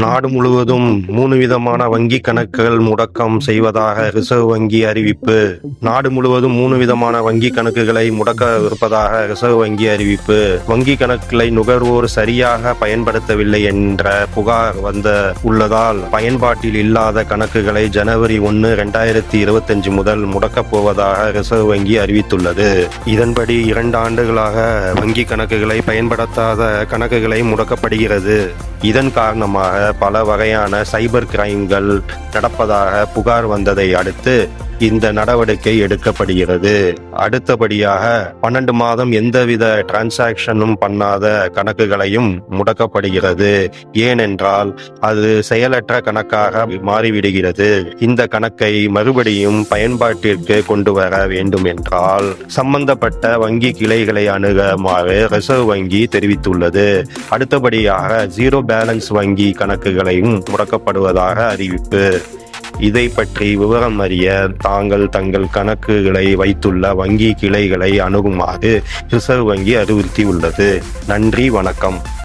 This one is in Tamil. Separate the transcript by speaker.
Speaker 1: நாடு முழுவதும் 3 விதமான வங்கிக் கணக்குகள் முடக்கம் செய்வதாக ரிசர்வ் வங்கி அறிவிப்பு. நாடு முழுவதும் 3 விதமான வங்கிக் கணக்குகளை முடக்கவிருப்பதாக ரிசர்வ் வங்கி அறிவிப்பு. வங்கிக் கணக்குகளை நுகர்வோர் சரியாக பயன்படுத்தவில்லை என்ற புகார் உள்ளதால் பயன்பாட்டில் இல்லாத கணக்குகளை ஜனவரி 1, 2025 முதல் முடக்கப் போவதாக ரிசர்வ் வங்கி அறிவித்துள்ளது. இதன்படி 2 ஆண்டுகளாக வங்கிக் கணக்குகளை பயன்படுத்தாத கணக்குகளை முடக்கப்படுகிறது. இதன் காரணமாக பல வகையான சைபர் கிரைம்கள் நடப்பதாக புகார் வந்ததை அடுத்து இந்த நடவடிக்கை எடுக்கப்படுகிறது. அடுத்தபடியாக 12 மாதம் எந்தவித டிரான்சாக்ஷனும் பண்ணாத கணக்குகளையும் முடக்கப்படுகிறது. ஏனென்றால் அது செயலற்ற கணக்காக மாறிவிடுகிறது. இந்த கணக்கை மறுபடியும் பயன்பாட்டிற்கு கொண்டு வர வேண்டும் என்றால் சம்பந்தப்பட்ட வங்கி கிளைகளை அணுகுமாறு ரிசர்வ் வங்கி தெரிவித்துள்ளது. அடுத்தபடியாக ஜீரோ பேலன்ஸ் வங்கி கணக்குகளையும் முடக்கப்படுவதாக அறிவிப்பு. இதை பற்றி விவரம் அறிய தங்கள் கணக்குகளை வைத்துள்ள வங்கி கிளைகளை அணுகுமாறு ரிசர்வ் வங்கி அறிவுறுத்தியுள்ளது. நன்றி, வணக்கம்.